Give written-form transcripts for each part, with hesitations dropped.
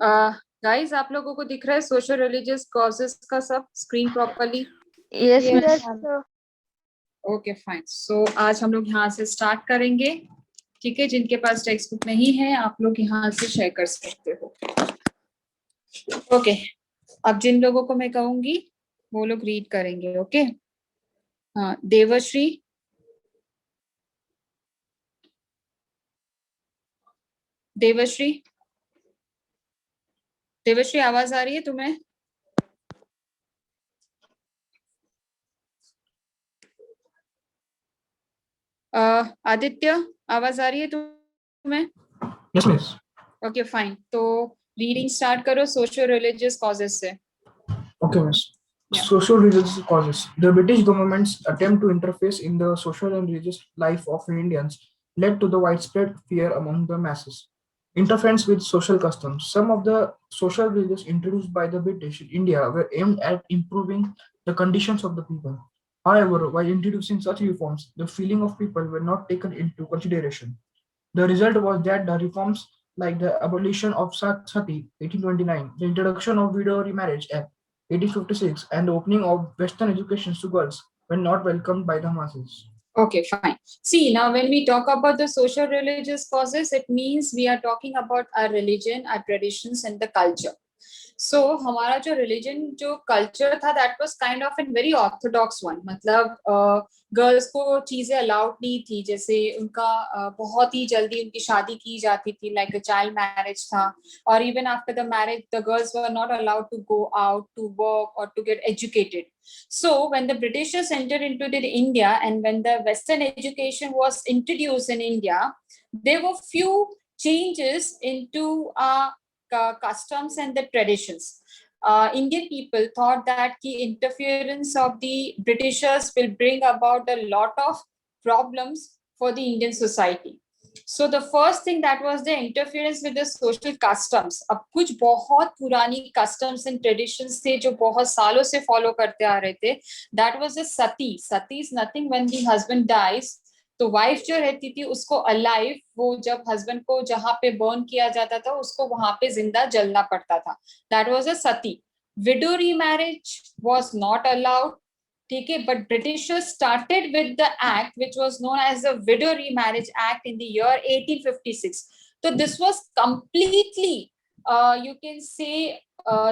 Guys, आप लोगों को दिख रहा है सोशल रिलीजियस कॉजेस का सब screen properly? Yes, Yes, Yes, ma'am. sir. Okay fine. So आज हम लोग यहाँ से स्टार्ट करेंगे। ठीक है, जिनके पास टेक्स्ट बुक नहीं है आप लोग यहाँ से शेयर कर सकते हो। ओके, अब जिन लोगों को मैं कहूंगी वो लोग रीड करेंगे। ओके, हाँ, देवश्री। देवश्री, देवश्री आवाज आ रही है तुम्हें? आदित्य, आवाज आ रही है तुम्हें? Yes, miss. ओके फाइन, तो रीडिंग स्टार्ट करो सोशल रिलीजियस कॉजेस से। Okay, miss. Yeah. Social religious causes. The British government's attempt to interface in the social and religious life of Indians led to the widespread fear among the masses. Interference with social customs. Some of the social religions introduced by the British in India were aimed at improving the conditions of the people. However, while introducing such reforms, the feeling of people were not taken into consideration. The result was that the reforms like the abolition of sati 1829, the introduction of Widow Remarriage Act 1856, and the opening of Western education to girls were not welcomed by the masses. Okay, fine. See, now when we talk about the social religious causes, it means we are talking about our religion, our traditions, and the culture. So हमारा जो religion जो culture था that was kind of an very orthodox one. मतलब girls को चीजें allowed नहीं थी, जैसे उनका बहुत ही जल्दी उनकी शादी की जाती थी, लाइक अ चाइल्ड मैरिज था। और even after the marriage the girls were not allowed to go out to work और to get educated. So when the Britishers entered into the India and when the Western education was introduced in India, there were few changes into customs and the traditions. Indian people thought that the interference of the Britishers will bring about a lot of problems for the Indian society. So the first thing that was the interference with the social customs. अब कुछ बहुत पुरानी customs and traditions थे जो बहुत सालों से follow करते आ रहे थे. That was a sati. Sati is nothing when the husband dies. तो वाइफ जो रहती थी उसको अलाइव, वो जब हस्बैंड को जहां पे बर्न किया जाता था उसको वहां पे जिंदा जलना पड़ता था. That was a sati. Widow remarriage was not allowed. ठीक है, but Britishers started with the act which was known as the widow remarriage act in the year 1856. तो दिस वाज completely, you can say,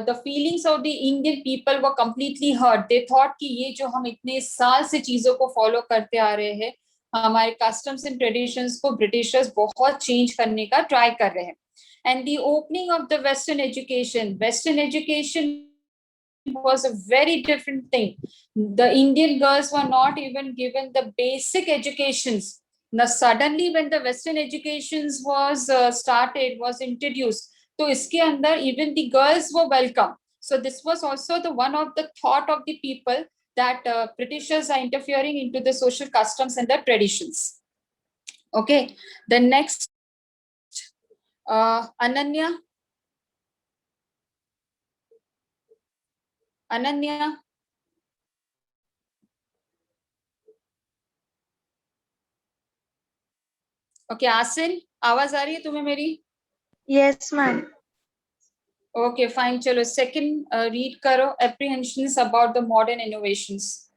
the feelings of the Indian people were completely hurt. They thought कि ये जो हम इतने साल से चीजों को फॉलो करते आ रहे हैं, हमारे कस्टम्स एंड ट्रेडिशंस को ब्रिटिशर्स बहुत चेंज करने का ट्राई कर रहे हैं. And the opening of the western education was a very different thing. The Indian girls were not even given the basic educations. Now suddenly when the Western educations was started, was introduced, तो इसके अंदर even the girls were welcome. So this was also the one of the thought of the people that Britishers are interfering into the social customs and the traditions. Okay, the next, Ananya. Ananya, okay. Asin, आवाज आ रही है तुम्हें मेरी? Yes, ma'am. Okay fine, चलो second read करो. Apprehensions about the modern innovations.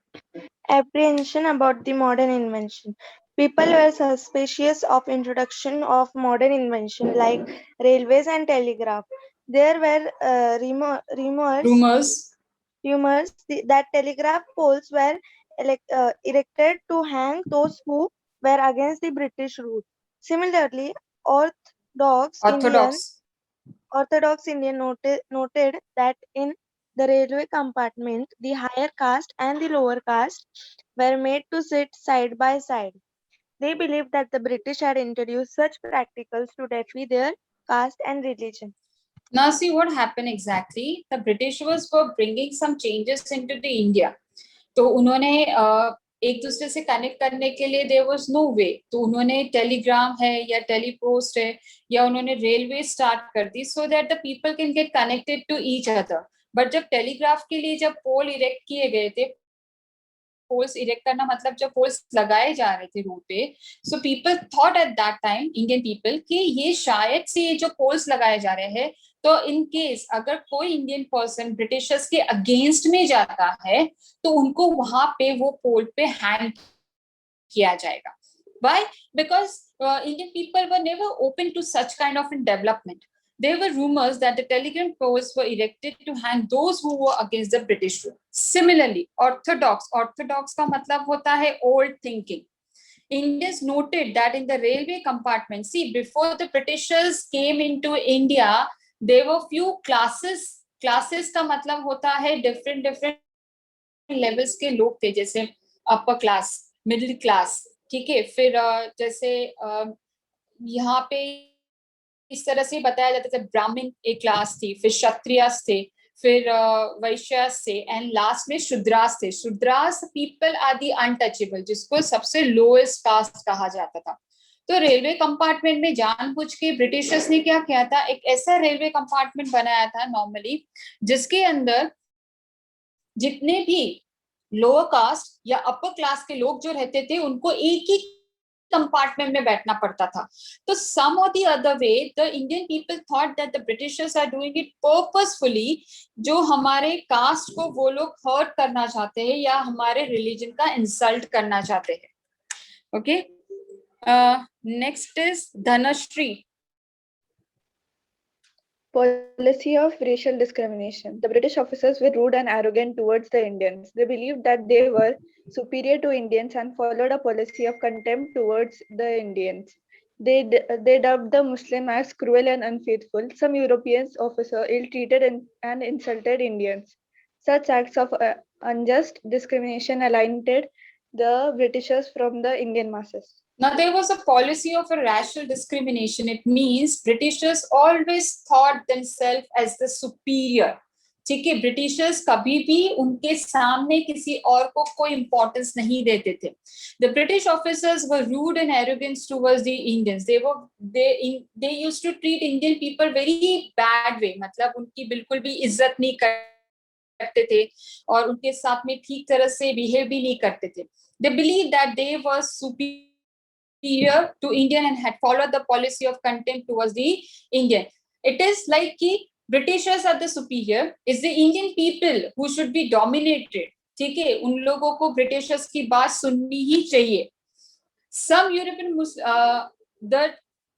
Apprehension about the modern invention. People were suspicious of introduction of modern invention like railways and telegraph. There were rumors that telegraph poles were erected to hang those who were against the British rule. Similarly, Orthodox. Orthodox Indian noted that in the railway compartment, the higher caste and the lower caste were made to sit side by side. They believed that the British had introduced such practicals to defy their caste and religion. Now see what happened exactly. The Britishers were bringing some changes into the India. तो उन्होंने एक दूसरे से connect करने के लिए there was no वे, तो उन्होंने टेलीग्राम है या टेलीपोस्ट है या उन्होंने रेलवे स्टार्ट कर दी so that the people can get connected to each other. But जब टेलीग्राफ के लिए जब पोल इरेक्ट किए गए थे, पोल्स इरेक्ट करना मतलब जब पोल्स लगाए जा रहे थे रोड पे, so people thought at that time, Indian people, कि ये शायद से ये जो पोल्स लगाए जा रहे हैं, तो इन केस अगर कोई इंडियन पर्सन ब्रिटिशर्स के अगेंस्ट में जाता है तो उनको वहां पे वो पोल पे हैंग किया जाएगा. Why? Because Indian people were never open to such kind of development. There were rumors that the telegram poles were erected to hang those who were against the British rule. Similarly, orthodox का मतलब होता है old thinking. Indians noted that in the railway compartment, see, before the Britishers came into India, there were few classes. Classes का मतलब होता है different levels के लोग थे, जैसे upper class, middle class, ठीक है. फिर जैसे यहाँ पे इस तरह से बताया जाता था, ब्राह्मण एक क्लास थी, फिर क्षत्रियस थे, फिर वैश्यास थे, एंड लास्ट में शूद्रास थे. Shudras people are the untouchable, जिसको सबसे लोएस्ट कास्ट कहा जाता था. तो रेलवे कंपार्टमेंट में जानबूझ के ब्रिटिशर्स ने क्या किया था, एक ऐसा रेलवे कंपार्टमेंट बनाया था नॉर्मली, जिसके अंदर जितने भी लोअर कास्ट या अपर क्लास के लोग जो रहते थे उनको एक ही कंपार्टमेंट में बैठना पड़ता था. तो some or the other way the Indian people thought that the Britishers are doing it purposefully, जो हमारे कास्ट को वो लोग हर्ट करना चाहते हैं या हमारे रिलीजन का इंसल्ट करना चाहते हैं. Okay, next is Dhanashree. Policy of racial discrimination. The British officers were rude and arrogant towards the Indians. They believed that they were superior to Indians and followed a policy of contempt towards the Indians. They dubbed the Muslim as cruel and unfaithful. Some European officers ill-treated and insulted Indians. Such acts of unjust discrimination alienated the Britishers from the Indian masses. Now, there was a policy of a racial discrimination. It means Britishers always thought themselves as the superior. ठीक है, Britishers कभी भी उनके सामने किसी और को कोई इंपॉर्टेंस नहीं देते थे. The British officers were rude and arrogant towards the Indians. They used to treat Indian people very bad way. मतलब उनकी बिल्कुल भी इज्जत नहीं करते थे और उनके साथ में ठीक तरह से बिहेव भी नहीं करते थे. They believed that they were superior to Indian and had followed the policy of contempt towards the Indian. It is like कि Britishers are the superior, is the Indian people who should be dominated. ठीक है, उन लोगों को Britishers की बात सुननी ही चाहिए. Some European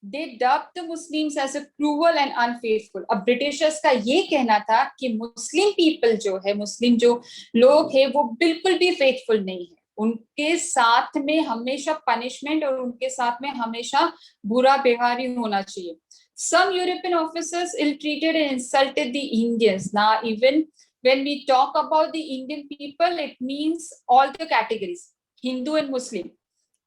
they dubbed the Muslims as a cruel and unfaithful. अब Britishers का ये कहना था कि मुस्लिम पीपल जो है, मुस्लिम जो लोग है, वो बिल्कुल भी फेथफुल नहीं है. उनके साथ में हमेशा पनिशमेंट और उनके साथ में हमेशा बुरा व्यवहार ही होना चाहिए. Some European officers ill-treated and insulted the Indians. Now, even when we talk about the Indian people, it means all the categories, Hindu and Muslim.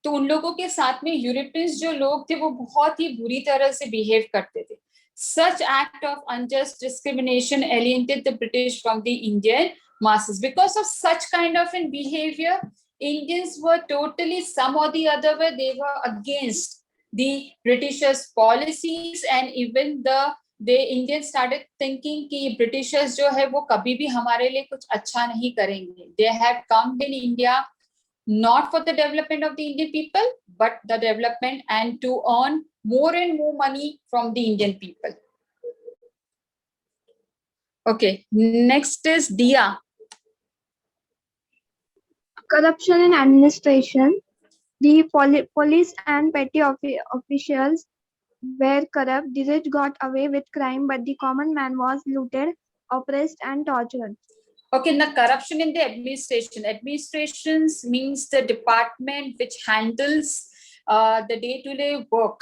तो उन लोगों के साथ में यूरोपियंस जो लोग थे वो बहुत ही बुरी तरह से बिहेव करते थे. Such act of unjust discrimination alienated the British from the Indian masses. Because of such kind of behavior, Indians were totally, some or the other way, they were against the Britishers' policies, and even the Indians started thinking कि Britishers जो है वो कभी भी हमारे लिए कुछ अच्छा नहीं करेंगे. They have come in India not for the development of the Indian people, but the development and to earn more and more money from the Indian people. Okay, next is Dia. Corruption in administration. The police and petty officials were corrupt. The rich got away with crime, but the common man was looted, oppressed, and tortured. Okay, now corruption in the administration. Administrations means the department which handles the day-to-day work.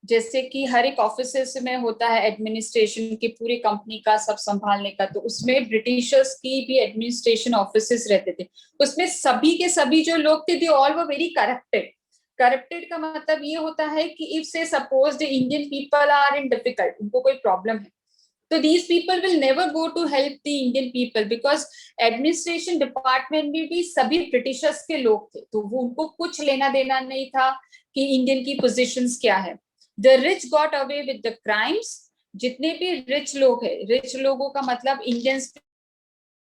जैसे कि हर एक office में होता है administration की, पूरी company का सब संभालने का, तो उसमें ब्रिटिशर्स की भी एडमिनिस्ट्रेशन ऑफिसेस रहते थे. उसमें सभी के सभी जो लोग थे, they all were very corrupted. Corrupted का मतलब ये होता है कि if say suppose the Indian people are in difficult, उनको कोई प्रॉब्लम है, तो these people will never go to help the Indian people because administration department में भी सभी ब्रिटिशर्स के लोग थे, तो वो उनको कुछ लेना देना नहीं था कि इंडियन की पोजीशंस क्या है. The rich got away with the crimes. जितने भी रिच लोग हैं, रिच लोगों का मतलब इंडियंस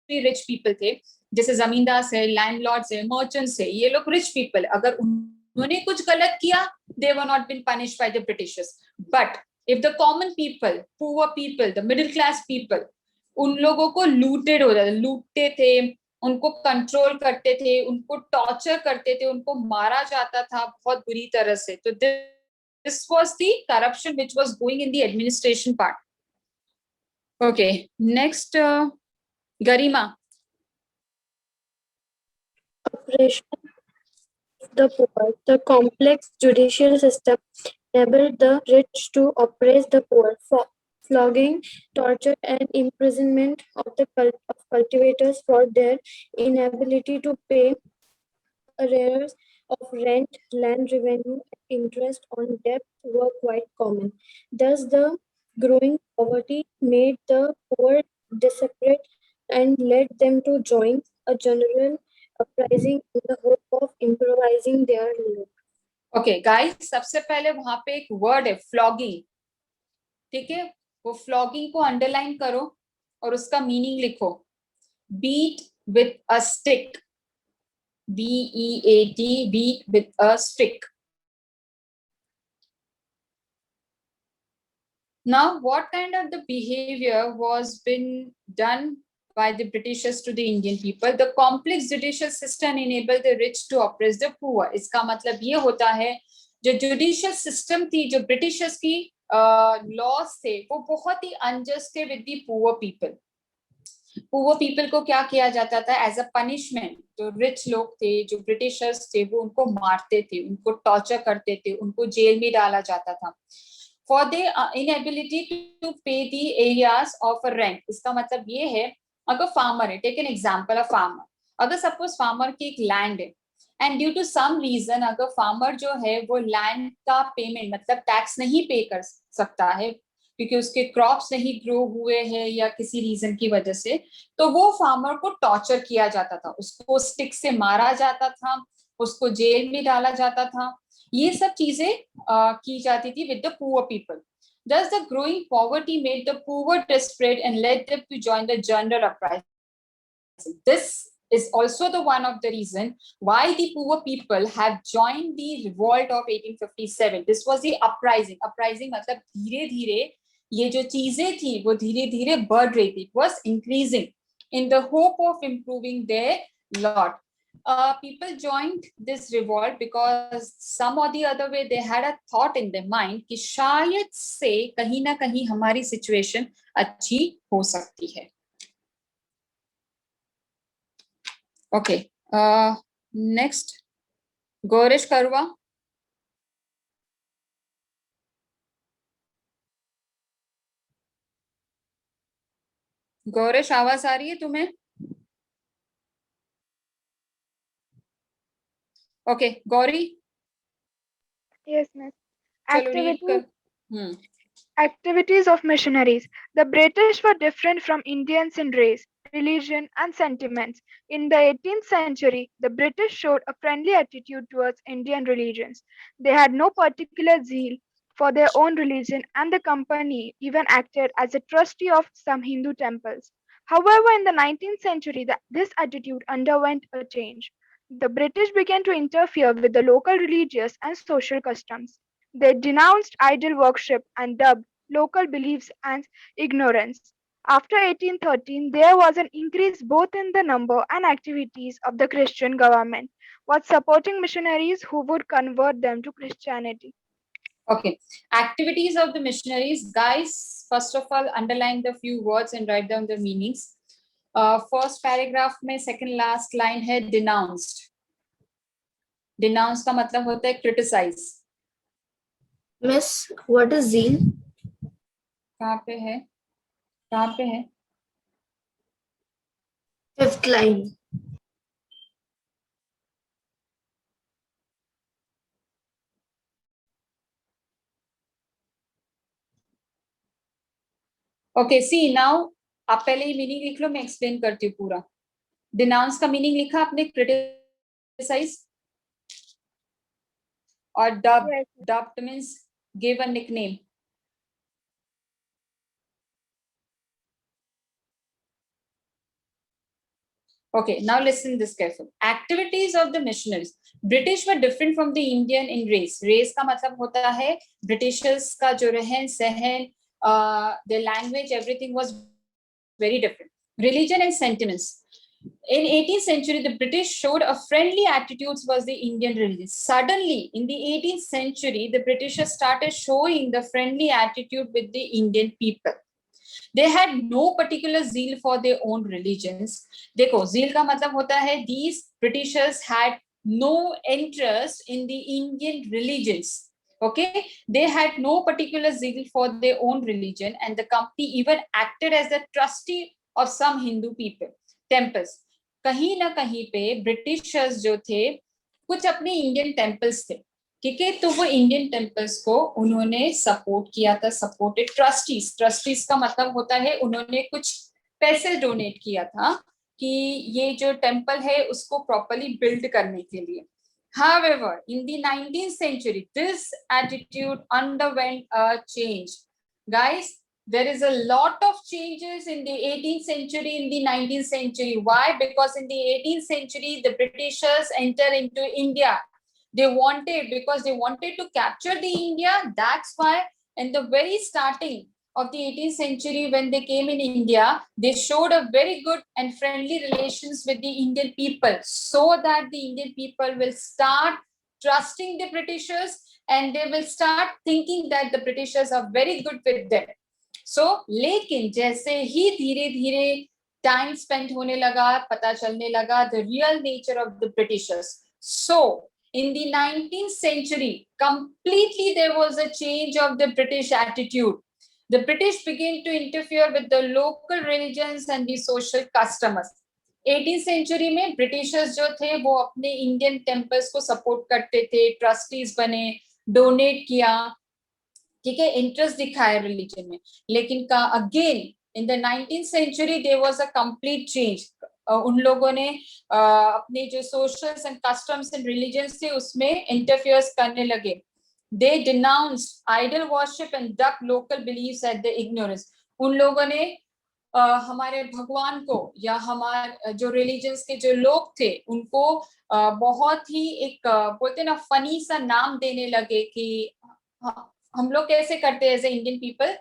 भी रिच पीपल थे, जैसे जमींदार है, लैंडलॉर्ड्स है, मर्चेंट्स है, ये लोग रिच पीपल, अगर उन्होंने कुछ गलत किया, they were not been punished by the Britishers. But if the common people, poor people, the middle class people, उन लोगों को लूटेड हो जाता, लूटते थे, उनको कंट्रोल करते थे, उनको टॉर्चर करते थे, उनको मारा जाता था बहुत बुरी तरह से. तो this was the corruption which was going in the administration part. Okay, next, Garima. Oppression of the poor. The complex judicial system enabled the rich to oppress the poor. Flogging, torture, and imprisonment of cultivators for their inability to pay arrears of rent, land revenue, and interest on debt were quite common. Thus, the growing poverty made the poor desperate and led them to join a general uprising in the hope of improvising their lot. Okay, guys, सबसे पहले वहां पे एक word है flogging. ठीक है, वो flogging को अंडरलाइन करो और उसका मीनिंग लिखो. Beat with a stick, BEAT, beat with a stick. Now, what kind of the behavior was been done by the Britishers to the Indian people? The complex judicial system enabled the rich to oppress the poor. इसका मतलब ये होता है, जो judicial system थी, जो Britishers की laws थे, वो बहुत ही unjust थे with the poor people. Poor people को क्या किया जाता था एज अ पनिशमेंट? जो रिच लोग थे, जो ब्रिटिशर्स थे, वो उनको मारते थे, उनको टॉर्चर करते थे, उनको जेल में डाला जाता था for the inability to pay the arrears of a rent. इसका मतलब ये है, अगर फार्मर है, take an example of farmer, अगर सपोज फार्मर की एक लैंड है and due to some reason अगर फार्मर जो है वो लैंड का पेमेंट मतलब टैक्स नहीं पे कर सकता है क्योंकि उसके क्रॉप्स नहीं ग्रो हुए हैं या किसी रीजन की वजह से, तो वो फार्मर को टॉर्चर किया जाता था, उसको स्टिक से मारा जाता था, उसको जेल में डाला जाता था. ये सब चीजें की जाती थी with the poor people. Thus, the growing poverty made the poor desperate and led them to join the general uprising. This is also the one of the reason why the poor people have joined the revolt of 1857. This was the uprising. Uprising मतलब धीरे धीरे ये जो चीजें थी वो धीरे धीरे बढ़ रही थी. It was increasing in the hope of improving their lot. People joined this revolt because some or the other way they had a thought in their mind कि शायद से कहीं ना कहीं हमारी situation अच्छी हो सकती है. Okay, next, Gorish Karwa. Gauresh, आवाज आ रही है तुम्हें? ओके, गौरी. Yes, miss. चलो रीड कर. Activities of missionaries. The British were different from Indians in race, religion, and sentiments. In the 18th century, the British showed a friendly attitude towards Indian religions. They had no particular zeal for their own religion, and the company even acted as a trustee of some Hindu temples. However, in the 19th century, this attitude underwent a change. The British began to interfere with the local religious and social customs. They denounced idol worship and dubbed local beliefs as ignorance. After 1813, there was an increase both in the number and activities of the Christian government, was supporting missionaries who would convert them to Christianity. Okay, activities of the missionaries. Guys, first of all, underline the few words and write down the meanings. First paragraph में second last line है denounced. Denounce का मतलब होता है criticize. Miss, what is zeal? कहाँ पे है? कहाँ पे है? Fifth line. Okay, see now, आप पहले ही मीनिंग लिख लो, मैं एक्सप्लेन करती हूँ पूरा. डिनाउंस का मीनिंग लिखा आपने, क्रिटिसाइज, और dub, dubbed means give a nickname. Okay, now listen this carefully. Activities of the missionaries. British were different from the Indian in race. Race का मतलब होता है Britishers का जो रहन सहन, their language, everything was very different. Religion and sentiments. In 18th century, the British showed a friendly attitude towards the Indian religion. Suddenly, in the 18th century, the Britishers started showing the friendly attitude with the Indian people. They had no particular zeal for their own religions. देखो, zeal का मतलब होता है these Britishers had no interest in the Indian religions. Okay, they had no particular zeal for their own religion, and the company even acted as the trustee of some Hindu people temples. कहीं ना कहीं पे Britishers जो थे कुछ अपने Indian temples थे, ठीक है, तो वो इंडियन टेम्पल्स को उन्होंने सपोर्ट किया था, सपोर्टेड ट्रस्टीज. ट्रस्टीज का मतलब होता है उन्होंने कुछ पैसे डोनेट किया था कि ये जो टेम्पल है उसको प्रॉपर्ली बिल्ड करने के लिए. However, in the 19th century, this attitude underwent a change. Guys, there is a lot of changes in the 18th century, in the 19th century. Why? Because in the 18th century, the Britishers enter into India. Because they wanted to capture the India. That's why in the very starting of the 18th century, when they came in India, they showed a very good and friendly relations with the Indian people, so that the Indian people will start trusting the Britishers, and they will start thinking that the Britishers are very good with them. So, लेकिन जैसे ही धीरे धीरे time spend होने लगा, पता चलने लगा the real nature of the Britishers. So, in the 19th century, completely there was a change of the British attitude. The British began to interfere with the local religions and the social customs. 18th century में Britishers जो थे वो अपने Indian temples को support करते थे, trustees बने, donate किया, ठीक है, इंटरेस्ट दिखाया रिलीजन में. लेकिन का again in the 19th century there was a complete change. उन लोगों ने अपने जो socials and customs and religions थे उसमें इंटरफियर्स करने लगे. They denounced idol worship and ducked local beliefs at the ignorance. उन लोगों ने हमारे भगवान को या हमारे जो रिलीजन्स के जो लोग थे उनको बहुत ही एक बोलते ना फनी सा नाम देने लगे कि हम लोग कैसे करते हैं एज ए इंडियन पीपल,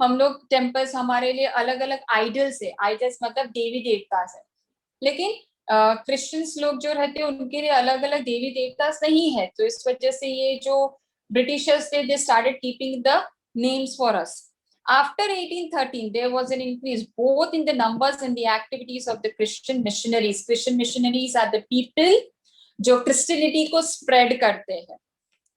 हम लोग टेम्पल्स हमारे लिए अलग अलग आइडल्स है. आइडल्स मतलब देवी देवता है, लेकिन क्रिश्चियंस लोग जो रहते हैं उनके लिए अलग अलग देवी देवता नहीं है. तो इस वजह से ये जो ब्रिटिशर्स थे, they started keeping the names for us. After 1813, there was an increase both in the numbers and the activities of the Christian missionaries. Christian missionaries are the people जो क्रिश्चियनिटी को स्प्रेड करते हैं.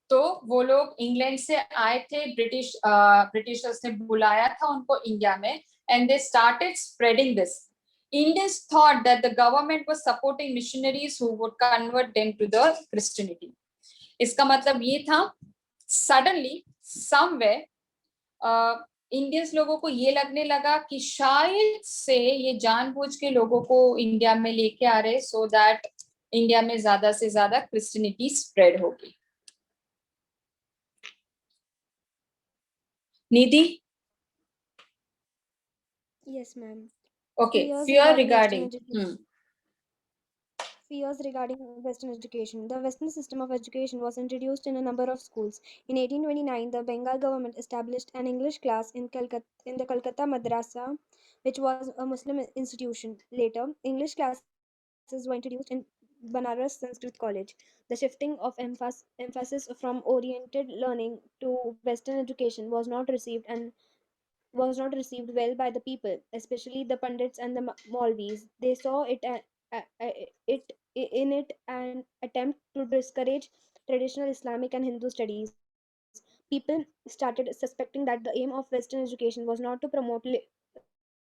तो वो लोग England से आए थे, ब्रिटिशर्स ने बुलाया था उनको इंडिया में, and they started spreading this. Indians thought that the government was supporting missionaries who would convert them to the Christianity. इसका मतलब ये था suddenly somewhere इंडियंस लोगों को ये लगने लगा कि शायद से ये जानबूझ के लोगों को इंडिया में लेके आ रहे सो दैट इंडिया में ज्यादा से ज्यादा क्रिश्चियनिटी स्प्रेड होगी. निधि? Yes, ma'am. Okay, Fears fear regarding regarding. Western education. Fears regarding Western education. The Western system of education was introduced in a number of schools. In 1829, the Bengal government established an English class in the Calcutta Madrasa, which was a Muslim institution. Later, English classes were introduced in Banaras Sanskrit College. The shifting of emphasis from Oriental learning to Western education was not received well by the people, especially the Pandits and the Maulvis. They saw in it an attempt to discourage traditional Islamic and Hindu studies. People started suspecting that the aim of Western education was not to promote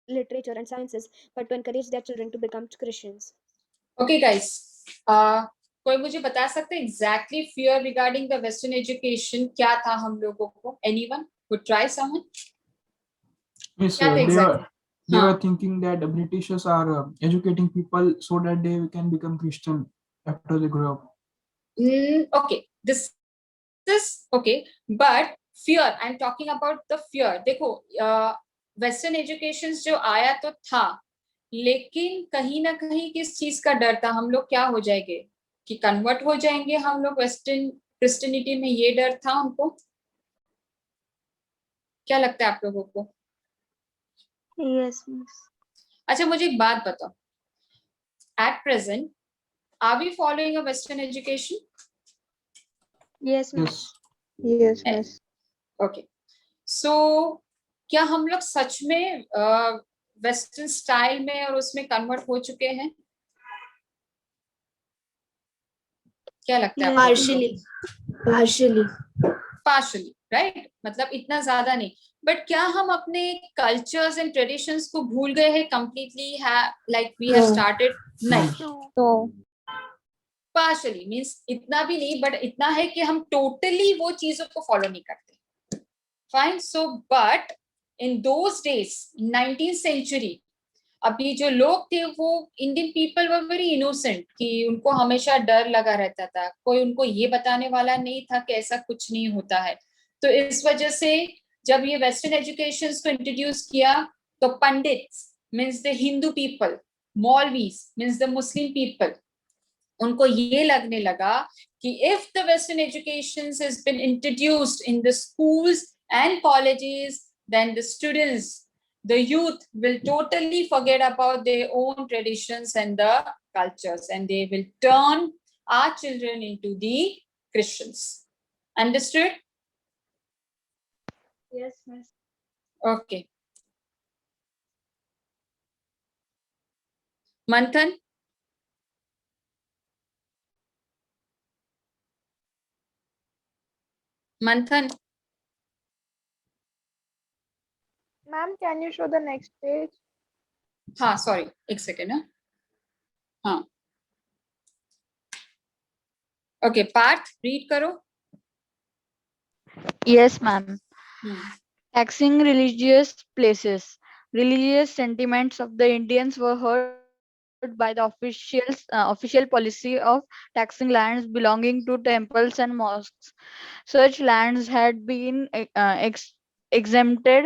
literature and sciences, but to encourage their children to become Christians. Okay, guys. कोई मुझे बता सकते exactly fear regarding the Western education क्या था हम लोगों को? Anyone would try someone? Yes, क्या था exactly? they were thinking that the Britishers are educating people so that they can become Christian after they grow up. Okay, this is okay, but fear, I'm talking about the fear. देखो, Western education जो आया तो था, लेकिन कहीं ना कहीं किस चीज का डर था, हम लोग क्या हो जाएंगे, कि कन्वर्ट हो जाएंगे हम लोग वेस्टर्न क्रिश्चियनिटी में, ये डर था उनको। क्या लगता है आप लोगों को? Yes, miss. अच्छा मुझे एक बात बताओ, at present are we following a western education? Yes, miss. Yes, miss. Okay, so क्या हम लोग सच में वेस्टर्न स्टाइल में और उसमें कन्वर्ट हो चुके हैं? क्या लगता है आप लोगों को? Partially. पार्शली, राइट, मतलब इतना ज्यादा नहीं, बट क्या हम अपने कल्चर्स एंड ट्रेडिशंस को भूल गए हैं completely, like we have No. Started? नहीं, No. पार्शली मींस इतना भी नहीं, बट इतना है कि हम टोटली वो चीजों को फॉलो नहीं करते। Fine, so but in those days, 19th century, अभी जो लोग थे वो Indian people were very innocent, कि उनको हमेशा डर लगा रहता था, कोई उनको ये बताने वाला नहीं था कि ऐसा कुछ नहीं होता है। तो इस वजह से जब ये वेस्टर्न एजुकेशन को इंट्रोड्यूस किया, तो pandits means the Hindu people, maulvis means the Muslim people, उनको ये लगने लगा कि if the western education has been introduced in the schools and colleges, then the students, the youth will totally forget about their own traditions and the cultures, and they will turn our children into the Christians. Understood? Yes, miss. Okay. Manthan? Manthan? Ma'am, can you show the next page? हाँ sorry, एक second ना। हाँ okay, Parth read करो। Yes, ma'am. Hmm, Taxing religious places. Religious sentiments of the Indians were hurt by the official policy of taxing lands belonging to temples and mosques. Such lands had been exempted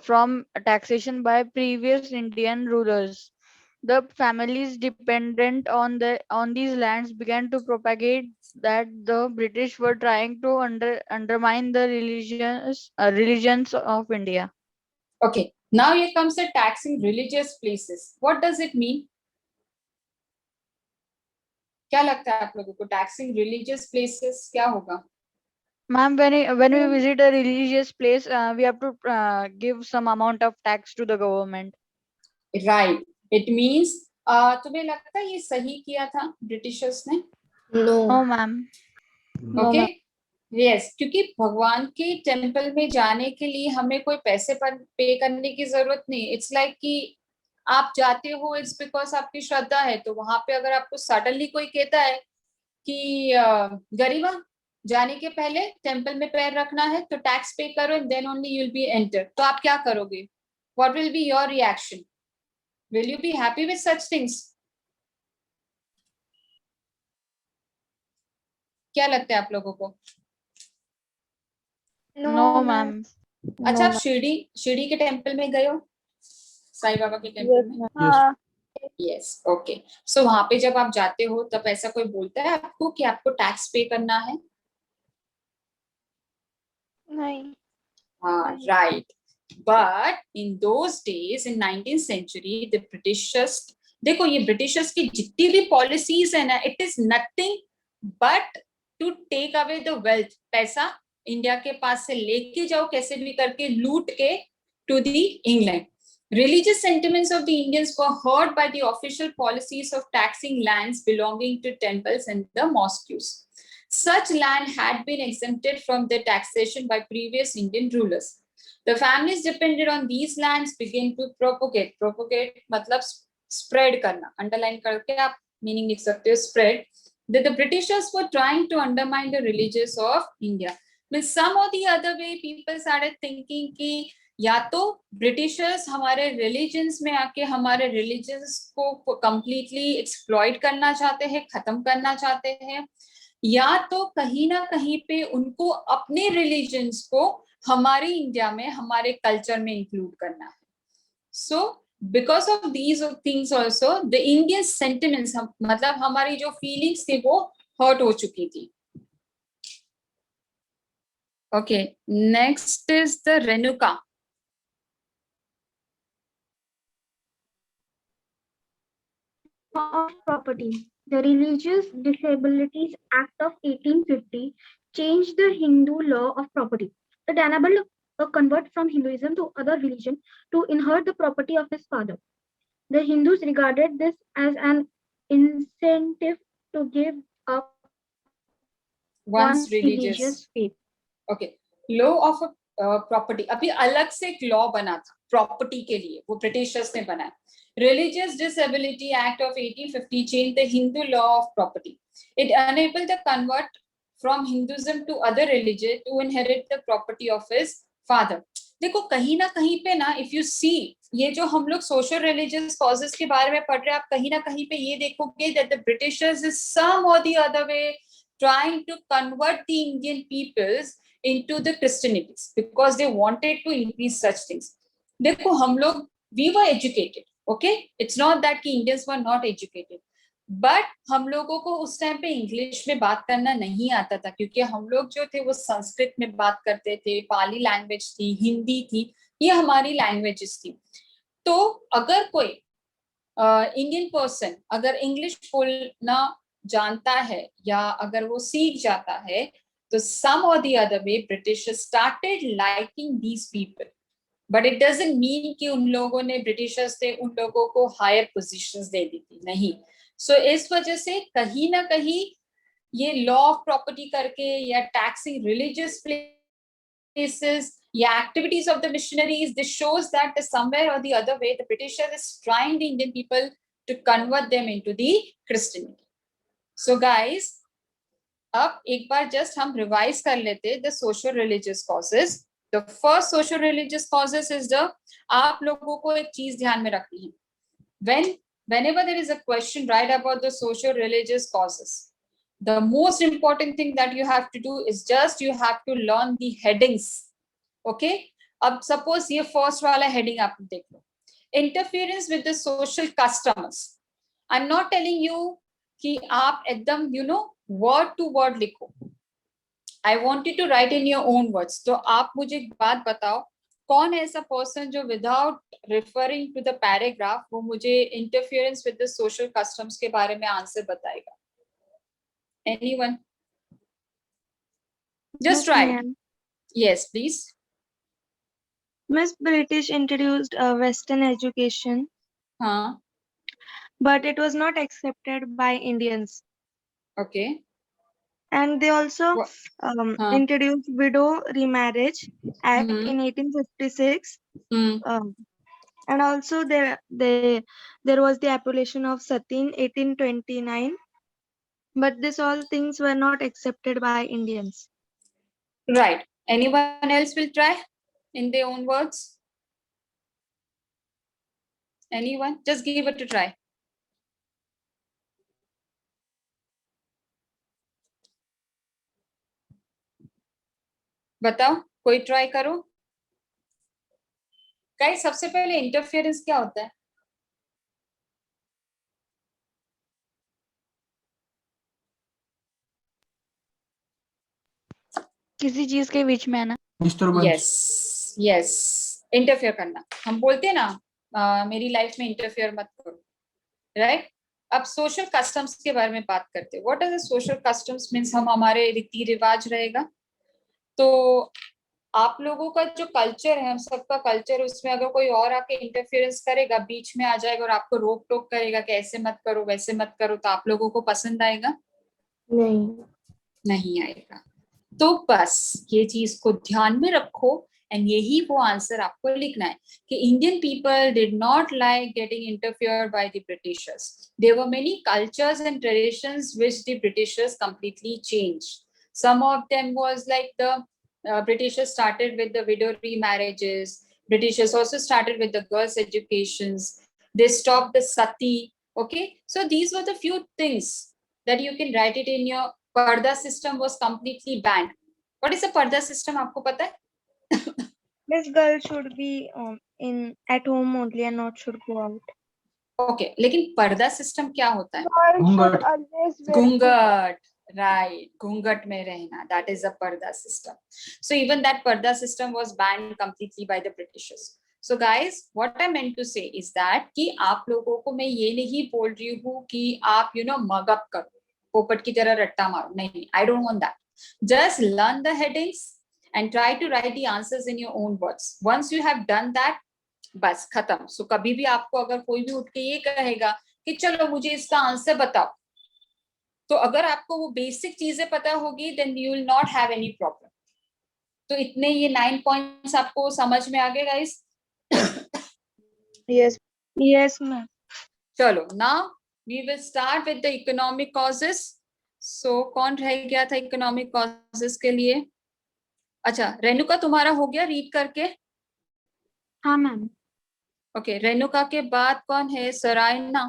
from taxation by previous Indian rulers. The families dependent on these lands began to propagate that the British were trying to undermine the religions of India. okay, now here comes the taxing religious places. What does it mean? क्या लगता है आप लोगों को, taxing religious places क्या होगा? Ma'am, when we visit a religious place, we have to give some amount of tax to the government. Right, it means तुम्हें लगता है ये सही किया था ब्रिटिशर्स ने? No. No, ma'am. Okay, yes, क्योंकि भगवान के टेम्पल में जाने के लिए हमें कोई पैसे पर पे करने की जरूरत नहीं। इट्स लाइक कि आप जाते हो, इट्स बिकॉज आपकी श्रद्धा है। तो वहां पे अगर आपको सडनली कोई कहता है कि गरीबा जाने के पहले टेम्पल में पैर रखना है तो टैक्स पे करो, then only you will be enter, तो आप क्या करोगे? What will be your reaction? Will you be happy with such things? क्या लगता है आप लोगों को? No, ma'am. अच्छा, आप शिरडी के टेम्पल में गए हो, साईं बाबा के टेम्पल में? हाँ, यस, ओके। सो वहां पे जब आप जाते हो तब ऐसा कोई बोलता है आपको कि आपको टैक्स पे करना है? नहीं। हाँ, right, but in those days in 19th century the Britishers, देखो ये ब्रिटिशर्स की जितनी भी पॉलिसीज है ना, it is nothing but to take away the wealth, पैसा इंडिया के पास से लेके जाओ कैसे भी करके, लूट के to the England. Religious sentiments of the Indians were hurt by the official policies of taxing lands belonging to temples and the mosques. Such land had been exempted from the taxation by previous Indian rulers. The families depended on these lands began to propagate. Propagate मतलब spread करना, underline करके आप meaning लिख सकते हो, spread. That the Britishers were trying to undermine the religions of India. Means some or the other way people started thinking कि या तो ब्रिटिशर्स हमारे रिलीजन्स में आके हमारे रिलीजन्स को कंप्लीटली एक्सप्लॉइट करना चाहते हैं, खत्म करना चाहते हैं, या तो कहीं ना कहीं पे उनको अपने रिलीजन्स को हमारे इंडिया में, हमारे कल्चर में इंक्लूड करना है। सो because of these things also the Indian sentiments मतलब हमारी जो feelings थी वो hurt हो चुकी थी. Okay, next is the Renuka. Of property. The Religious Disabilities Act of 1850 changed the Hindu law of property. It enabled a convert from Hinduism to other religion to inherit the property of his father. The Hindus regarded this as an incentive to give up One's one's religious faith. Okay, law of property. अभी अलग से एक law बना था property के लिए, वो Britishers ने बनाया. Religious Disability Act of 1850 changed the Hindu law of property. It enabled the convert from Hinduism to other religion to inherit the property of his father. देखो कहीं ना कहीं पे ना, if you see ये जो हम लोग social religious causes के बारे में पढ़ रहे हैं, आप कहीं ना कहीं पे ये देखोगे that the Britishers is some or the other way trying to convert the Indian peoples into the Christianities because they wanted to increase such things. देखो हम लोग we were educated, okay? It's not that कि Indians were not educated, but हम लोगों को उस time पे English में बात करना नहीं आता था क्योंकि हम लोग जो थे वो संस्कृत में बात करते थे, पाली लैंग्वेज थी, हिंदी थी, ये हमारी लैंग्वेजेस थी. तो अगर कोई इंडियन पर्सन अगर इंग्लिश बोलना जानता है या अगर वो सीख जाता है तो some or the other way British started liking these people, but it doesn't mean कि उन लोगों ने Britishers थे उन लोगों को higher positions दे दी थी, नहीं. So इस वजह से कहीं ना कहीं ये law of property करके या taxing religious places या activities of the missionaries, this shows that the somewhere or the other way the Britishers is trying the Indian people to convert them into the Christianity. So guys, अब एक बार just हम revise कर लेते the social religious causes. The first social religious causes is the, आप लोगों को एक चीज ध्यान में रखनी है, whenever there is a question right about the social religious causes, the most important thing that you have to do is just you have to learn the headings. Okay, अब सपोज ये फर्स्ट वाला heading आप देख लो, interference with the social customs. I am not telling you कि आप एकदम you know word to word लिखो. I want you to write in your own words. तो आप मुझे एक बात बताओ, कौन ऐसा पर्सन जो without referring to the paragraph वो मुझे interference with the social customs के बारे में आंसर बताएगा? Anyone? Just write. Yes please. Miss British introduced Western education, हाँ. but it was not accepted by Indians. Okay. And they also introduced Widow Remarriage Act in 1856. And also there was the abolition of sati in 1829. But this all things were not accepted by Indians. Right. Anyone else will try in their own words? Anyone? Just give it a try. बताओ, कोई try करो. Guys सबसे पहले interference क्या होता है? किसी चीज के बीच में आना. यस यस, इंटरफियर करना. हम बोलते हैं ना मेरी लाइफ में इंटरफियर मत करो, राइट? अब सोशल कस्टम्स के बारे में बात करते हैं. What is the social customs means हम हमारे रीति रिवाज रहेगा. तो आप लोगों का जो कल्चर है, हम सबका कल्चर, उसमें अगर कोई और आके इंटरफियरेंस करेगा, बीच में आ जाएगा और आपको रोक टोक करेगा कि ऐसे मत करो वैसे मत करो, तो आप लोगों को पसंद आएगा? नहीं आएगा. तो बस ये चीज को ध्यान में रखो एंड यही वो आंसर आपको लिखना है कि Indian people did not like getting interfered by the Britishers. There were many cultures and traditions which the Britishers completely changed. Some of them was like the Britishers started with the widow remarriages. Britishers also started with the girls' educations. They stopped the sati. Okay, so these were the few things that you can write it in your parda system was completely banned. What is a parda system? आपको पता है? This girl should be at home only and not should go out. Okay लेकिन पर्दा system क्या होता है? Boys should घूंघट। always wear घूंघट, राइट, घूंघट में रहना, that is a purdah system. So even that purdah system was banned completely by the Britishers. So guys what I meant to say is that कि आप लोगों को मैं ये नहीं बोल रही हूँ कि आप मग अप करो, पोपट की तरह रट्टा मारो, नहीं, I don't want that. Just learn the headings and try to write the answers in your own words. Once you have done that, बस खत्म. सो कभी भी आपको अगर कोई भी उठ के ये कहेगा कि चलो मुझे इसका आंसर बताओ, तो अगर आपको वो बेसिक चीजें पता होगी then you will not have any problem. तो इतने ये 9 पॉइंट्स आपको समझ में आ गए गाइस? Yes. Yes, ma'am. चलो now we will start with the economic causes. So कौन रह गया था इकोनॉमिक कॉजेस के लिए? अच्छा रेणुका तुम्हारा हो गया रीड करके? हाँ मैम. ओके रेणुका के बाद कौन है? Saranya.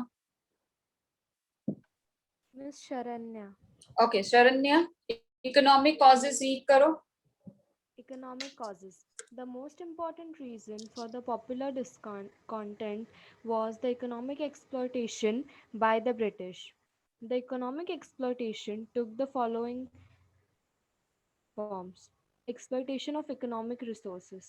Miss Sharanya. Okay Sharanya, economic causes read करो. Economic causes. The most important reason for the popular discontent was the economic exploitation by the British. The economic exploitation took the following forms: exploitation of economic resources.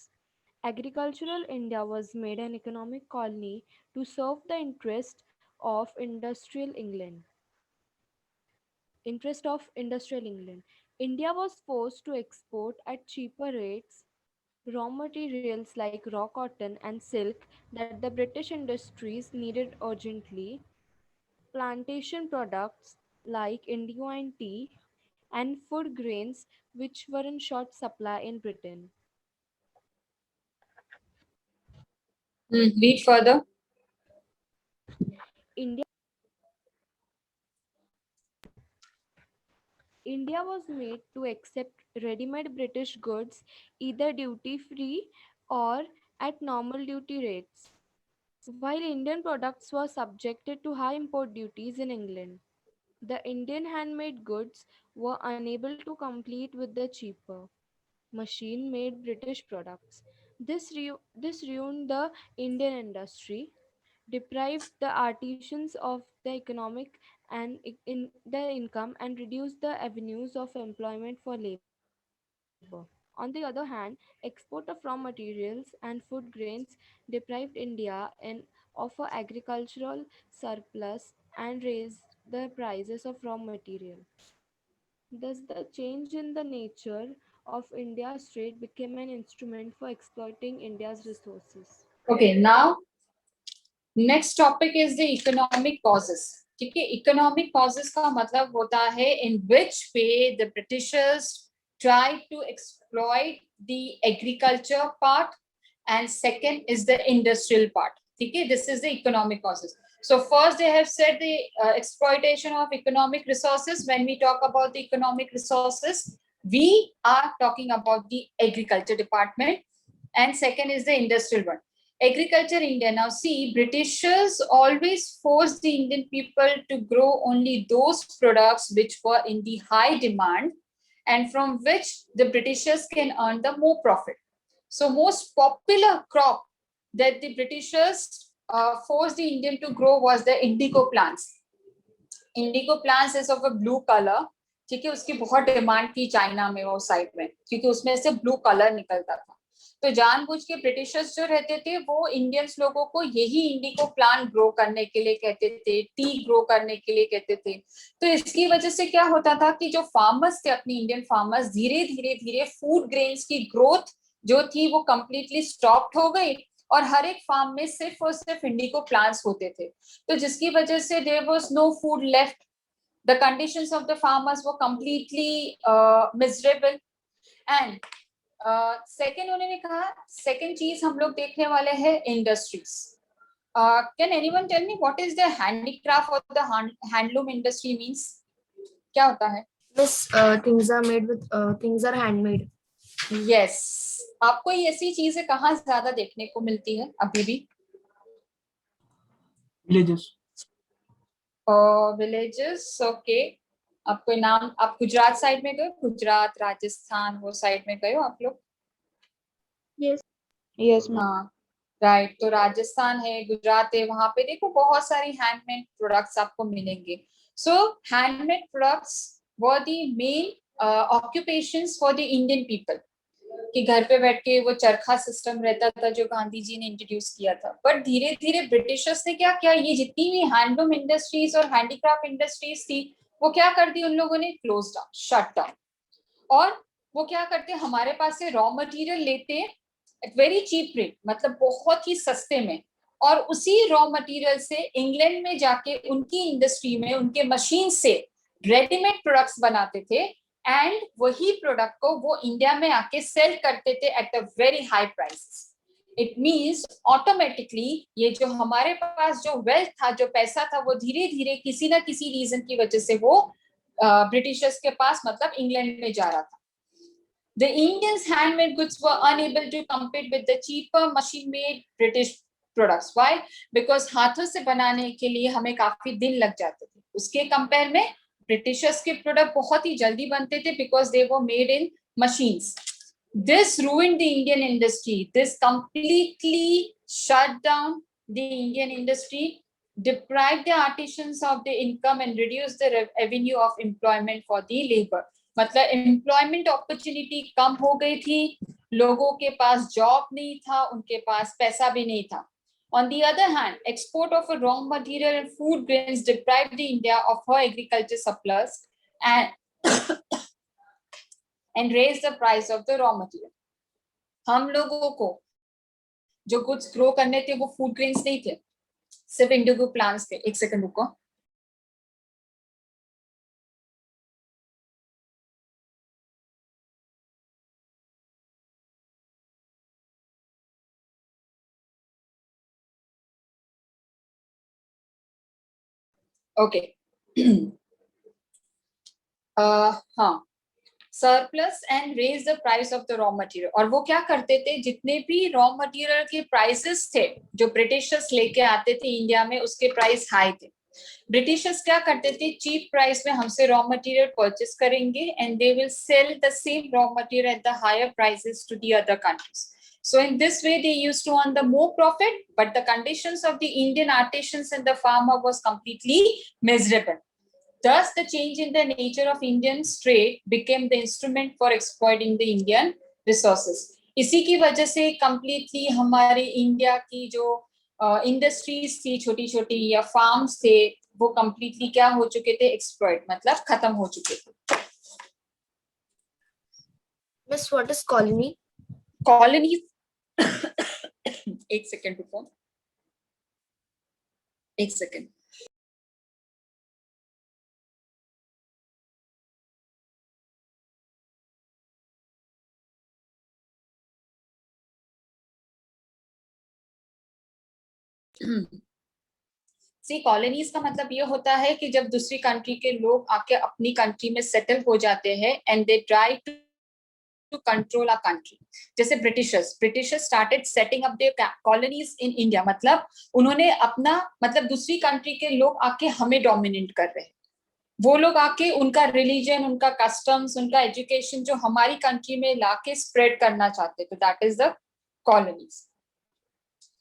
Agricultural India was made an economic colony to serve the interest of industrial England. India was forced to export at cheaper rates raw materials like raw cotton and silk that the British industries needed urgently, plantation products like indigo and tea, and food grains which were in short supply in Britain. Read further. India was made to accept ready-made British goods either duty-free or at normal duty rates, while Indian products were subjected to high import duties in England. The Indian handmade goods were unable to compete with the cheaper, machine-made British products. This ruined the Indian industry, deprived the artisans of the economic and in their income, and reduced the avenues of employment for labor. On the other hand, export of raw materials and food grains deprived India of a agricultural surplus and raised the prices of raw material. Thus, the change in the nature of India's trade became an instrument for exploiting India's resources. Okay, now next topic is the economic causes. ठीक है, economic causes का मतलब होता है in which way the Britishers tried to exploit the agriculture part, and second is the industrial part. ठीक है, this is the economic causes. So first they have said the exploitation of economic resources. When we talk about the economic resources, we are talking about the agriculture department, and second is the industrial one. Agriculture India. Now see, Britishers always forced the Indian people to grow only those products which were in the high demand and from which the Britishers can earn the more profit. So most popular crop that the Britishers forced the Indian to grow was the indigo plants. Indigo plants is of a blue color. ठीक है, उसकी बहुत demand थी China में वो side में, क्योंकि उसमें से ब्लू कलर निकलता था. तो जानबूझ के ब्रिटिशर्स जो रहते थे वो इंडियंस लोगों को यही इंडिगो प्लांट ग्रो करने के लिए कहते थे, टी ग्रो करने के लिए कहते थे. तो इसकी वजह से क्या होता था कि जो फार्मर्स थे, अपनी इंडियन फार्मर्स, धीरे धीरे धीरे फूड ग्रेन्स की ग्रोथ जो थी वो कंप्लीटली स्टॉप्ड हो गई और हर एक फार्म में सिर्फ और सिर्फ इंडिगो प्लांट्स होते थे. तो जिसकी वजह से there was no food left. The conditions of the farmers were completely miserable. And second उन्होंने कहा, second चीज हम लोग देखने वाले हैं industries. Can anyone tell me what is the handicraft or the handloom industry means? क्या होता है? Miss, things are made with things are handmade. Yes. आपको ये ऐसी चीजें कहाँ ज्यादा देखने को मिलती है अभी भी? Villages. विलेजेस. ओके, आपको नाम, आप गुजरात साइड में गए? गुजरात, राजस्थान, वो साइड में गए हो आप लोग? Yes. Yes, ma'am. हाँ, राइट, तो राजस्थान है, गुजरात है, वहां पे देखो बहुत सारी हैंडमेड प्रोडक्ट्स आपको मिलेंगे. So handmade products were the main occupations for the Indian people, कि घर पे बैठ के वो चरखा सिस्टम रहता था जो गांधी जी ने इंट्रोड्यूस किया था. बट धीरे धीरे ब्रिटिशर्स ने क्या किया, ये जितनी भी हैंडलूम इंडस्ट्रीज और हैंडीक्राफ्ट इंडस्ट्रीज थी वो क्या कर दी उन लोगों ने, क्लोज डाउन, शट डाउन. और वो क्या करते, हमारे पास से रॉ मटेरियल लेते एट वेरी चीप रेट, मतलब बहुत ही सस्ते में, और उसी रॉ मटेरियल से इंग्लैंड में जाके उनकी इंडस्ट्री में उनके मशीन से रेडीमेड प्रोडक्ट्स बनाते थे, एंड वही प्रोडक्ट को वो इंडिया में आके सेल करते थे at a very high price. It means automatically ये जो हमारे पास जो वेल्थ था, जो पैसा था, वो धीरे धीरे किसी ना किसी रीजन की वजह से वो ब्रिटिशर्स के पास, मतलब इंग्लैंड में जा रहा था. The Indians' handmade goods were unable to compete with the cheaper machine-made British products. Why? Because हाथों से बनाने के लिए हमें काफी दिन लग जाते थे. उसके कंपेयर में ब्रिटिशर्स के प्रोडक्ट बहुत ही जल्दी बनते थे because they were made in machines. This ruined the Indian industry. This completely shut down the Indian industry, deprived the artisans of the income and reduced the revenue of employment for the labor. मतलब employment opportunity कम हो गई थी, लोगों के पास job नहीं था, उनके पास पैसा भी नहीं था. On the other hand, export of a raw material and food grains deprived the India of her agriculture surplus and raised the price of the raw material. हम लोगों को जो गुड्स ग्रो करने थे वो फूड ग्रेन्स नहीं थे, सिर्फ इंडिगो प्लांट्स थे. एक सेकंड रुको. ओके. हाँ, surplus and raise the price of the raw material. और वो क्या करते थे, जितने भी रॉ मटेरियल के प्राइसेस थे जो ब्रिटिशर्स लेके आते थे इंडिया में, उसके प्राइस हाई थे. ब्रिटिशर्स क्या करते थे, चीप प्राइस में हमसे रॉ मटेरियल परचेस करेंगे and they will sell the same raw material at the higher prices to the other countries. So in this way they used to earn the more profit, but the conditions of the Indian artisans and the farmer was completely miserable. Thus the change in the nature of Indian trade became the instrument for exploiting the Indian resources. इसी की वजह से completely हमारे India की जो industries थी, छोटी छोटी या फार्म्स थे, वो completely क्या हो चुके थे, exploit, मतलब खत्म हो चुके थे. Miss, what is colony? Colonies एक सेकेंड रुको, एक सेकेंड. सी, कॉलोनीज का मतलब ये होता है कि जब दूसरी कंट्री के लोग आके अपनी कंट्री में सेटल हो जाते हैं and they try to control a country. जैसे Britishers started setting up their colonies in India, मतलब उन्होंने अपना, मतलब दूसरी कंट्री के लोग आके हमें डोमिनेट कर रहे हैं. वो लोग आके उनका रिलीजन, उनका कस्टम्स, उनका एजुकेशन जो हमारी कंट्री में लाके स्प्रेड करना चाहते. तो that is the colonies.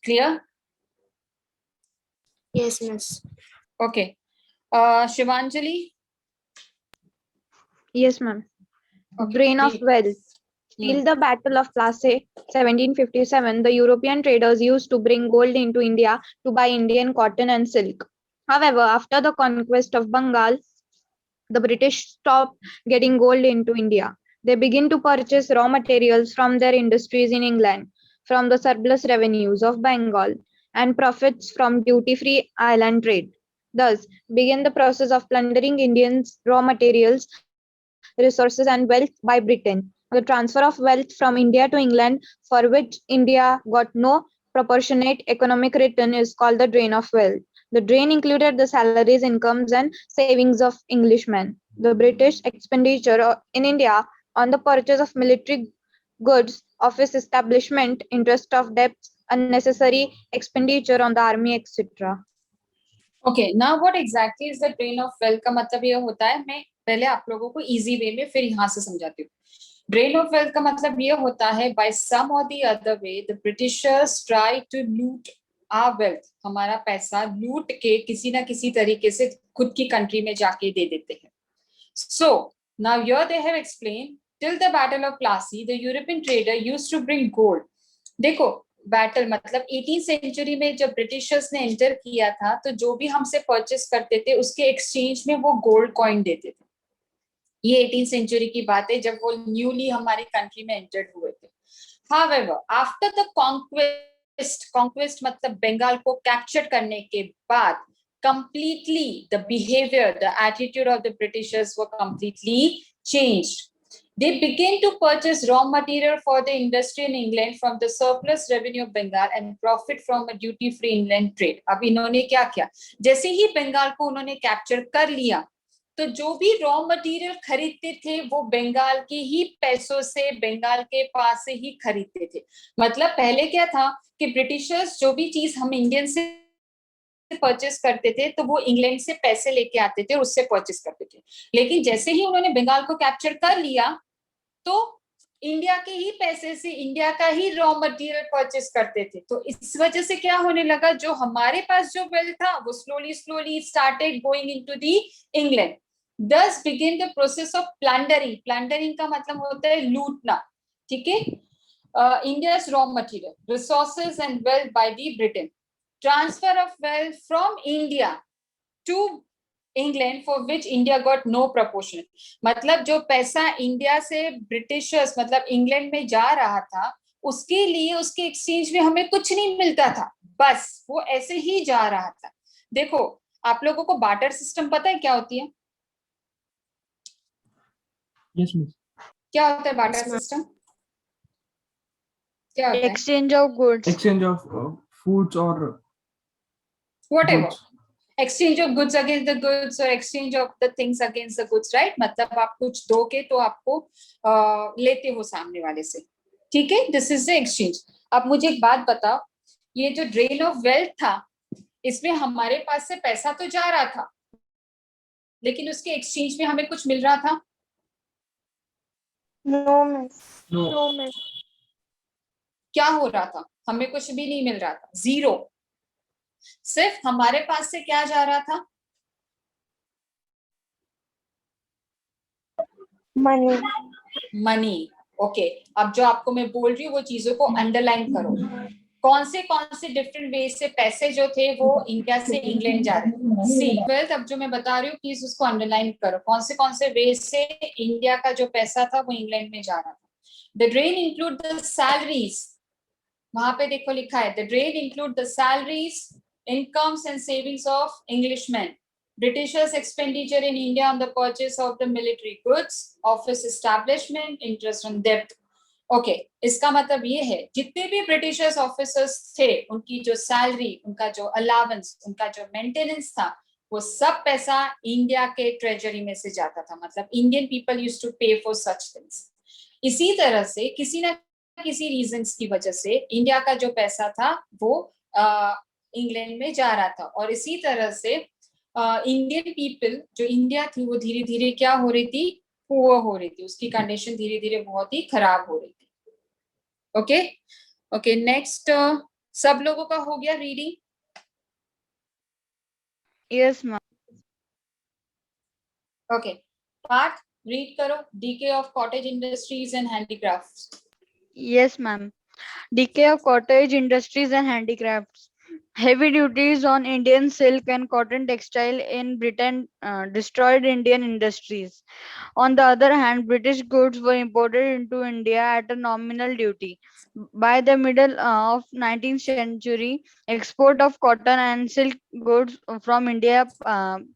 Clear? Yes, miss. Okay. Shivanjali? Yes, ma'am. Okay, Grain of please. wealth. Till the Battle of Plassey, 1757, the European traders used to bring gold into India to buy Indian cotton and silk. However, after the conquest of Bengal, the British stopped getting gold into India. They began to purchase raw materials from their industries in England, from the surplus revenues of Bengal, and profits from duty-free island trade. Thus began the process of plundering Indians' raw materials, resources, and wealth by Britain. The transfer of wealth from India to England, for which India got no proportionate economic return, is called the drain of wealth. The drain included the salaries, incomes, and savings of Englishmen. The British expenditure in India on the purchase of military goods, office establishment, interest of debts, unnecessary expenditure on the army, etc. Okay, now what exactly is the drain of wealth का मतलब ये होता है, मैं पहले आप लोगों को इजी वे में फिर यहाँ से समझाती हूँ. ड्रेन ऑफ वेल्थ का मतलब ये होता है by some or the other way the Britishers try to लूट आवर वेल्थ, हमारा पैसा लूट के किसी ना किसी तरीके से खुद की कंट्री में जाके दे देते हैं. So now here they have explained till the battle of Plassey the European trader used to bring gold. देखो बैटल मतलब 18th सेंचुरी में जब ब्रिटिशर्स ने एंटर किया था तो जो भी हमसे परचेस करते थे उसके एक्सचेंज में वो गोल्ड कॉइन देते थे. ये 18th सेंचुरी की बात है जब वो न्यूली हमारी कंट्री में एंटर्ड हुए थे. However, after the conquest मतलब बंगाल को कैप्चर करने के बाद completely the behavior, the attitude of the Britishers were completely changed. They began to purchase raw material for the industry in England from the surplus revenue of Bengal and profit from a duty-free inland trade. अब इन्होंने क्या किया, जैसे ही बंगाल को उन्होंने capture कर लिया तो जो भी रॉ मटेरियल खरीदते थे वो बंगाल के ही पैसों से बंगाल के पास से ही खरीदते थे. मतलब पहले क्या था कि ब्रिटिशर्स जो भी चीज हम इंडियन से परचेस करते थे तो वो इंग्लैंड से पैसे लेके आते थे और उससे परचेस करते थे. लेकिन जैसे ही उन्होंने बंगाल को कैप्चर कर लिया तो इंडिया के ही पैसे से इंडिया का ही रॉ मटेरियल परचेस करते थे. तो इस वजह से क्या होने लगा, जो हमारे पास जो वेल्थ था वो slowly started going into the England. Thus begin the process of plundering. Plundering का मतलब होता है लूटना. ठीक है. India's raw material, resources and wealth by the Britain. Transfer of wealth from India to England for which India got no proportion. मतलब जो पैसा इंडिया से ब्रिटिशर्स मतलब इंग्लैंड में जा रहा था उसके लिए उसके एक्सचेंज में हमें कुछ नहीं मिलता था, बस वो ऐसे ही जा रहा था. देखो आप लोगों को बार्टर सिस्टम पता है क्या होती है? Yes, miss. क्या होता है बार्टर सिस्टम? क्या होता है? Exchange of goods. Exchange of foods or Whatever. goods. Exchange of goods against the goods or exchange of the things against the goods, right? मतलब आप कुछ दोगे तो आपको लेते हो सामने वाले से. ठीक है, दिस इज द एक्सचेंज. अब मुझे एक बात बताओ, ये जो ड्रेन ऑफ वेल्थ था इसमें हमारे पास से पैसा तो जा रहा था लेकिन उसके एक्सचेंज में हमें कुछ मिल रहा था? No, miss. No. No, miss. क्या हो रहा था? हमें कुछ भी नहीं मिल रहा था, जीरो. सिर्फ हमारे पास से क्या जा रहा था? Money. मनी. ओके, अब जो आपको मैं बोल रही हूँ वो चीजों को अंडरलाइन करो. कौन से डिफरेंट वे से पैसे जो थे वो इंडिया से इंग्लैंड जा रहे थे. सी वेल्थ, अब जो मैं बता रही हूँ प्लीज उसको अंडरलाइन करो. कौन से वे से इंडिया का जो पैसा था वो इंग्लैंड में जा रहा था. The drain include the salaries. वहां पे देखो लिखा है the drain include the salaries, incomes and savings of Englishmen. Britishers' expenditure in India on the purchase of the military goods, office establishment, interest on debt. Okay, इसका मतलब ये है जितने भी ब्रिटिशर्स ऑफिसर्स थे उनकी जो सैलरी, उनका जो अलावेंस, उनका जो मेंटेनेंस था वो सब पैसा इंडिया के ट्रेजरी में से जाता था. मतलब इंडियन पीपल यूज्ड टू पे फॉर सच थिंग्स. इसी तरह से किसी ना किसी रीजंस की वजह से इंडिया का जो पैसा था वो इंग्लैंड में जा रहा था और इसी तरह से इंडियन पीपल जो इंडिया थी वो धीरे धीरे क्या हो रही थी, पुअर हो रही थी. उसकी कंडीशन धीरे धीरे बहुत ही खराब हो रही थी. Okay okay, next. सब लोगों का हो गया reading? Yes, ma'am. Okay, Parth read करो. Decay of cottage industries and handicrafts. Yes, ma'am. Decay of cottage industries and handicrafts. Heavy duties on Indian silk and cotton textile in Britain destroyed Indian industries. On the other hand, British goods were imported into India at a nominal duty. By the middle of 19th century, export of cotton and silk goods from India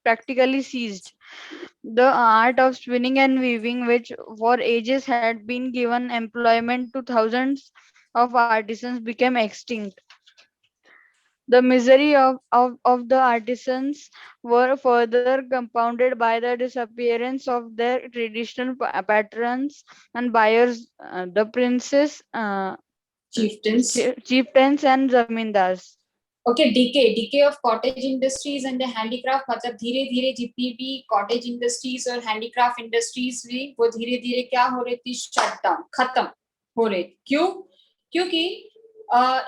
practically ceased. The art of spinning and weaving, which for ages had been given employment to thousands of artisans, became extinct. The misery of the artisans were further compounded by the disappearance of their traditional patrons and buyers, the princes, chieftains. chieftains and zamindars. Okay, DK of cottage industries and the handicraft, मतलब धीरे धीरे जितनी भी cottage industries और handicraft industries हुई वो धीरे धीरे क्या हो रही थी, शट डाउन, खत्म हो रही। क्यों? क्योंकि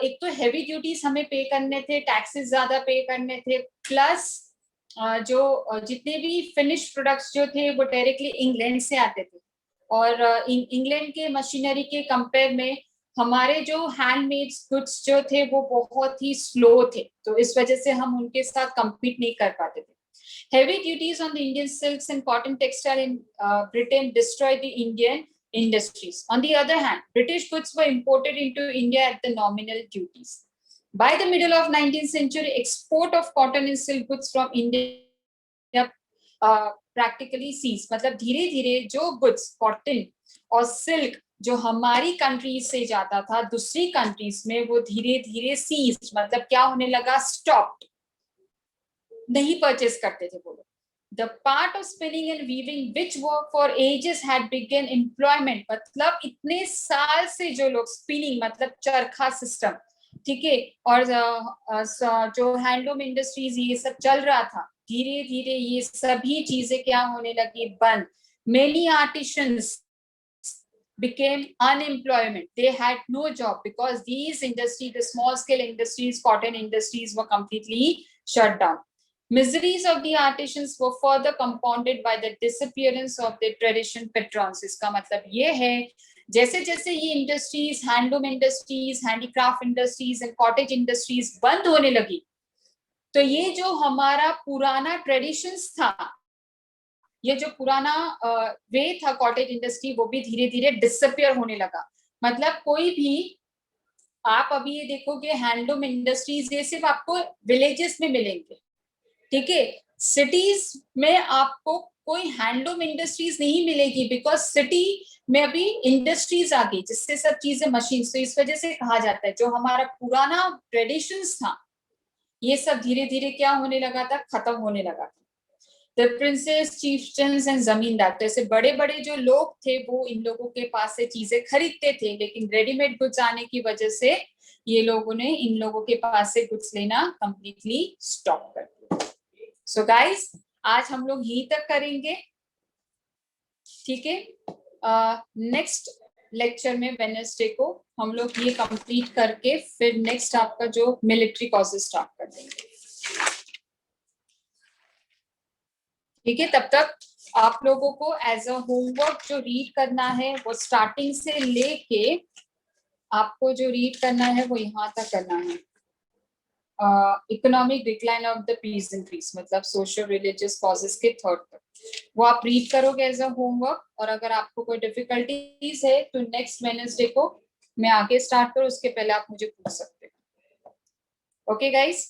एक तो हेवी ड्यूटीज हमें पे करने थे, टैक्सेस ज्यादा पे करने थे, प्लस जो जितने भी फिनिश प्रोडक्ट्स जो थे वो डायरेक्टली इंग्लैंड से आते थे, और इंग्लैंड के मशीनरी के कंपेयर में हमारे जो हैंडमेड गुड्स जो थे वो बहुत ही स्लो थे, तो इस वजह से हम उनके साथ compete नहीं कर पाते थे। Heavy duties on the Indian silks and cotton textile in Britain destroyed the Indian industries. On the other hand, British goods were imported into India at the nominal duties. By the middle of 19th century, export of cotton and silk goods from India practically ceased. मतलब धीरे धीरे जो goods, cotton और silk जो हमारी countries से जाता था दूसरी कंट्रीज में, वो धीरे धीरे सीज, मतलब क्या होने लगा, स्टॉप्ड, नहीं परचेस करते थे वो लोग। The part of spinning and weaving which work for ages had begun employment, मतलब इतने साल से जो लोग स्पिनिंग मतलब चरखा सिस्टम, ठीक है, और जो हैंडलूम इंडस्ट्रीज ये सब चल रहा था, धीरे धीरे ये सभी चीजें क्या होने लगी, बंद। Many artisans became unemployment, they had no job because these industries, the small scale industries, cotton industries were completely shut down. Miseries of the artisans were further compounded by the disappearance of the traditional patrons. इसका मतलब ये है जैसे जैसे ये industries, handloom industries, handicraft industries and cottage industries बंद होने लगी, तो ये जो हमारा पुराना ट्रेडिशंस था, ये जो पुराना वे था कॉटेज इंडस्ट्री, वो भी धीरे धीरे डिसअपियर होने लगा। मतलब कोई भी आप अभी ये देखोगे हैंडलूम इंडस्ट्रीज ये सिर्फ आपको विलेजेस में मिलेंगे, ठीक है, सिटीज में आपको कोई हैंडलूम इंडस्ट्रीज नहीं मिलेगी, बिकॉज सिटी में अभी इंडस्ट्रीज आ गई जिससे सब चीजें मशीन, तो इस वजह से कहा जाता है जो हमारा पुराना ट्रेडिशंस था ये सब धीरे धीरे क्या होने लगा था, खत्म होने लगा था। The princes, chieftains and जमींदार, तो ऐसे बड़े बड़े जो लोग थे वो इन लोगों के पास से चीजें खरीदते थे, लेकिन रेडीमेड गुड्स आने की वजह से ये लोगों ने इन लोगों के पास से गुड्स लेना कंप्लीटली स्टॉप कर दिया। सो गाइस, आज हम लोग यहीं तक करेंगे, ठीक है। नेक्स्ट लेक्चर में वेडनेसडे को हम लोग ये कंप्लीट करके फिर नेक्स्ट आपका जो मिलिट्री कॉजेज स्टार्ट कर देंगे, ठीक है। तब तक आप लोगों को एज अ होमवर्क जो रीड करना है वो स्टार्टिंग से लेके आपको जो रीड करना है वो यहाँ तक करना है, इकोनॉमिक डिक्लाइन ऑफ द पीजेंट्रीज, मतलब सोशल रिलीजियस कॉजेस के थर्ड तक, वो आप रीड करोगे एज अ होमवर्क। और अगर आपको कोई डिफिकल्टीज है तो नेक्स्ट वेडनेसडे को मैं आगे स्टार्ट करूँ, उसके पहले आप मुझे पूछ सकते हैं। Okay guys.